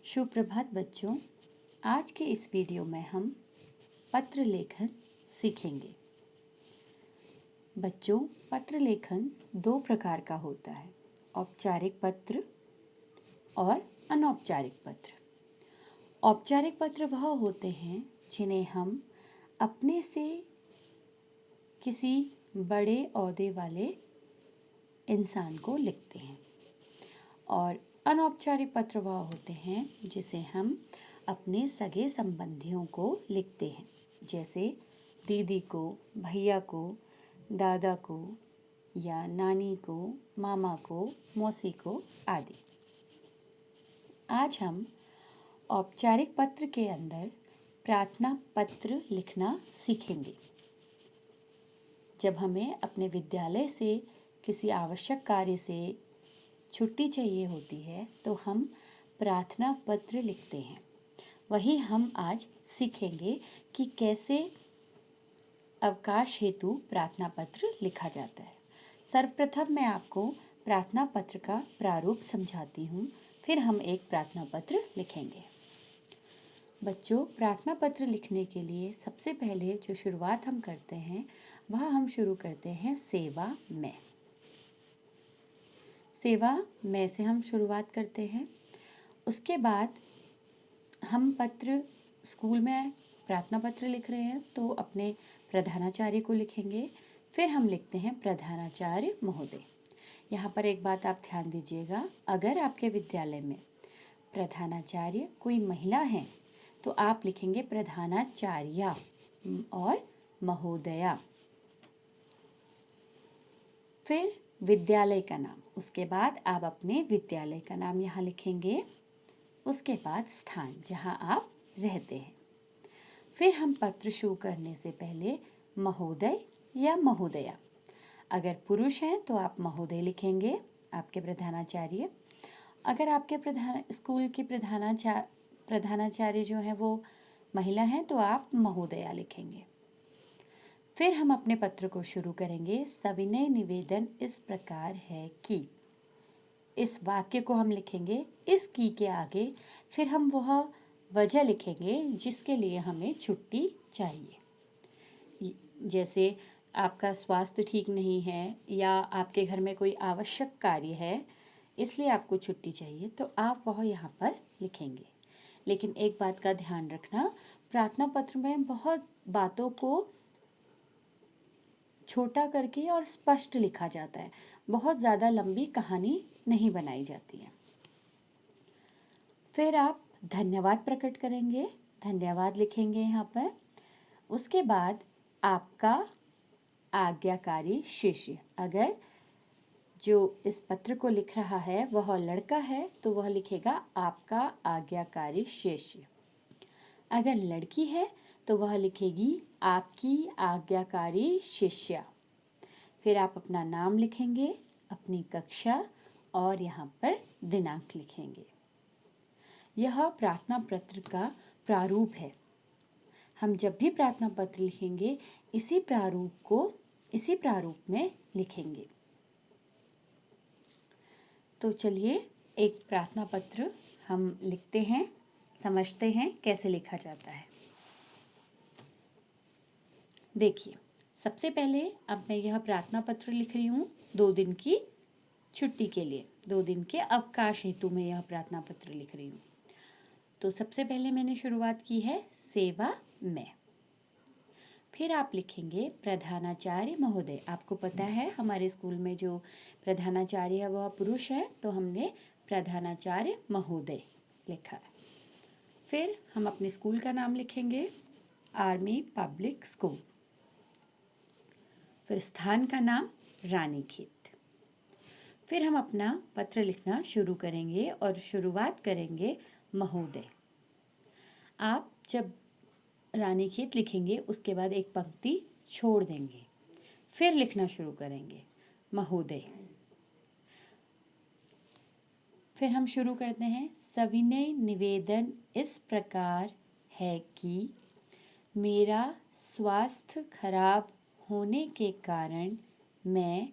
सुप्रभात बच्चों। आज के इस वीडियो में हम पत्र लेखन सीखेंगे। बच्चों, पत्र लेखन दो प्रकार का होता है, औपचारिक पत्र और अनौपचारिक पत्र। औपचारिक पत्र वह होते हैं जिन्हें हम अपने से किसी बड़े ओहदे वाले इंसान को लिखते हैं और अनौपचारिक पत्र वह होते हैं जिसे हम अपने सगे संबंधियों को लिखते हैं, जैसे दीदी को, भैया को, दादा को या नानी को, मामा को, मौसी को आदि। आज हम औपचारिक पत्र के अंदर प्रार्थना पत्र लिखना सीखेंगे। जब हमें अपने विद्यालय से किसी आवश्यक कार्य से छुट्टी चाहिए होती है तो हम प्रार्थना पत्र लिखते हैं। वही हम आज सीखेंगे कि कैसे अवकाश हेतु प्रार्थना पत्र लिखा जाता है। सर्वप्रथम मैं आपको प्रार्थना पत्र का प्रारूप समझाती हूँ, फिर हम एक प्रार्थना पत्र लिखेंगे। बच्चों, प्रार्थना पत्र लिखने के लिए सबसे पहले जो शुरुआत हम करते हैं वह हम शुरू करते हैं सेवा में। सेवा में से हम शुरुआत करते हैं। उसके बाद हम पत्र स्कूल में प्रार्थना पत्र लिख रहे हैं तो अपने प्रधानाचार्य को लिखेंगे। फिर हम लिखते हैं प्रधानाचार्य महोदय। यहाँ पर एक बात आप ध्यान दीजिएगा, अगर आपके विद्यालय में प्रधानाचार्य कोई महिला है तो आप लिखेंगे प्रधानाचार्या और महोदया। फिर विद्यालय का नाम, उसके बाद आप अपने विद्यालय का नाम यहाँ लिखेंगे। उसके बाद स्थान जहाँ आप रहते हैं। फिर हम पत्र शुरू करने से पहले महोदय या महोदया, अगर पुरुष हैं तो आप महोदय लिखेंगे, आपके प्रधानाचार्य। अगर आपके स्कूल की प्रधानाचार्य जो है वो महिला हैं तो आप महोदया लिखेंगे। फिर हम अपने पत्र को शुरू करेंगे। सविनय निवेदन इस प्रकार है कि, इस वाक्य को हम लिखेंगे इस की के आगे, फिर हम वह वजह लिखेंगे जिसके लिए हमें छुट्टी चाहिए। जैसे आपका स्वास्थ्य ठीक नहीं है या आपके घर में कोई आवश्यक कार्य है इसलिए आपको छुट्टी चाहिए, तो आप वह यहाँ पर लिखेंगे। लेकिन एक बात का ध्यान रखना, प्रार्थना पत्र में बहुत बातों को छोटा करके और स्पष्ट लिखा जाता है, बहुत ज़्यादा लंबी कहानी नहीं बनाई जाती है। फिर आप धन्यवाद प्रकट करेंगे, धन्यवाद लिखेंगे यहाँ पर। उसके बाद आपका आज्ञाकारी शिष्य, अगर जो इस पत्र को लिख रहा है वह लड़का है तो वह लिखेगा आपका आज्ञाकारी शिष्य। अगर लड़की है तो वह लिखेगी आपकी आज्ञाकारी शिष्या। फिर आप अपना नाम लिखेंगे, अपनी कक्षा और यहाँ पर दिनांक लिखेंगे। यह प्रार्थना पत्र का प्रारूप है। हम जब भी प्रार्थना पत्र लिखेंगे इसी प्रारूप में लिखेंगे। तो चलिए एक प्रार्थना पत्र हम लिखते हैं, समझते हैं कैसे लिखा जाता है। देखिए, सबसे पहले अब मैं यह प्रार्थना पत्र लिख रही हूँ 2 दिन की छुट्टी के लिए, 2 दिन के अवकाश हेतु में यह प्रार्थना पत्र लिख रही हूँ। तो सबसे पहले मैंने शुरुआत की है सेवा में। फिर आप लिखेंगे प्रधानाचार्य महोदय। आपको पता है हमारे स्कूल में जो प्रधानाचार्य है वह पुरुष है, तो हमने प्रधानाचार्य महोदय लिखा है। फिर हम अपने स्कूल का नाम लिखेंगे, आर्मी पब्लिक स्कूल। फिर स्थान का नाम रानीखेत। फिर हम अपना पत्र लिखना शुरू करेंगे और शुरुआत करेंगे महोदय। आप जब रानीखेत लिखेंगे उसके बाद एक पंक्ति छोड़ देंगे, फिर लिखना शुरू करेंगे महोदय। फिर हम शुरू करते हैं, सविनय निवेदन इस प्रकार है कि मेरा स्वास्थ्य खराब होने के कारण मैं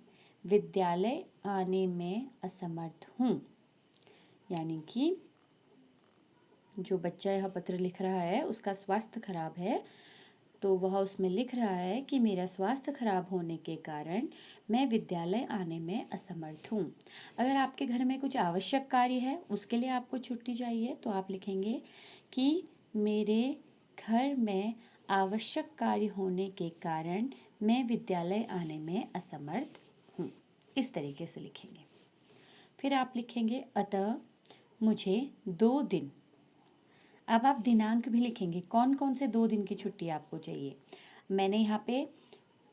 विद्यालय आने में असमर्थ हूँ। यानी कि जो बच्चा यह पत्र लिख रहा है उसका स्वास्थ्य खराब है, तो वह उसमें लिख रहा है कि मेरा स्वास्थ्य खराब होने के कारण मैं विद्यालय आने में असमर्थ हूँ। अगर आपके घर में कुछ आवश्यक कार्य है, उसके लिए आपको छुट्टी चाहिए, तो आप लिखेंगे कि मेरे घर में आवश्यक कार्य होने के कारण मैं विद्यालय आने में असमर्थ हूँ। इस तरीके से लिखेंगे। फिर आप लिखेंगे अतः मुझे 2 दिन। अब आप दिनांक भी लिखेंगे, कौन कौन से 2 दिन की छुट्टी आपको चाहिए। मैंने यहाँ पे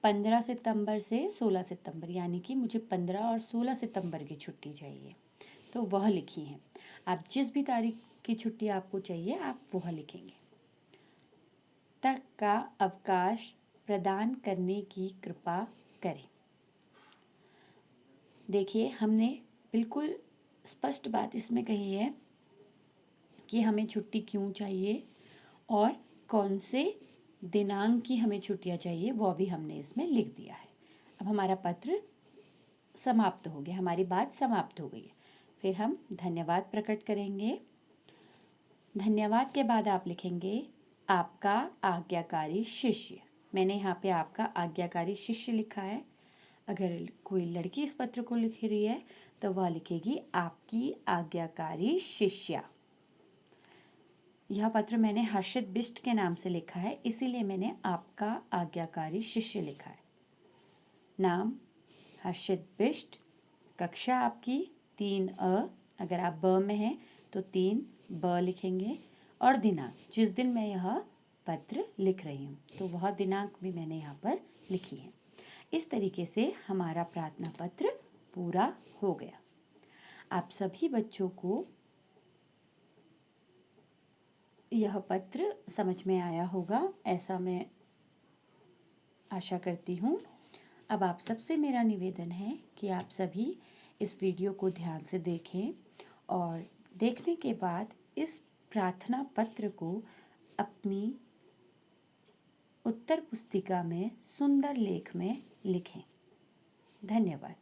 15 सितंबर से 16 सितंबर यानी कि मुझे 15 और 16 सितंबर की छुट्टी चाहिए, तो वह लिखी है। आप जिस भी तारीख की छुट्टी आपको चाहिए आप वह लिखेंगे। तक का अवकाश प्रदान करने की कृपा करें। देखिए, हमने बिल्कुल स्पष्ट बात इसमें कही है कि हमें छुट्टी क्यों चाहिए और कौन से दिनांक की हमें छुट्टियां चाहिए, वो भी हमने इसमें लिख दिया है। अब हमारा पत्र समाप्त हो गया, हमारी बात समाप्त हो गई है। फिर हम धन्यवाद प्रकट करेंगे। धन्यवाद के बाद आप लिखेंगे आपका आज्ञाकारी शिष्य। मैंने यहाँ पे आपका आज्ञाकारी शिष्य लिखा है। अगर कोई लड़की इस पत्र को लिख रही है तो वह लिखेगी आपकी आज्ञाकारी शिष्या। यह पत्र मैंने हर्षित बिष्ट के नाम से लिखा है, इसीलिए मैंने आपका आज्ञाकारी शिष्य लिखा है। नाम हर्षित बिष्ट, कक्षा आपकी 3A, अगर आप ब में हैं तो 3B लिखेंगे, और दिनांक जिस दिन मैं यह पत्र लिख रही हूँ तो वह दिनांक भी मैंने यहाँ पर लिखी है। इस तरीके से हमारा प्रार्थना पत्र पूरा हो गया। आप सभी बच्चों को यह पत्र समझ में आया होगा, ऐसा मैं आशा करती हूँ। अब आप सबसे मेरा निवेदन है कि आप सभी इस वीडियो को ध्यान से देखें और देखने के बाद इस प्रार्थना पत्र को अपनी उत्तर पुस्तिका में सुंदर लेख में लिखें। धन्यवाद।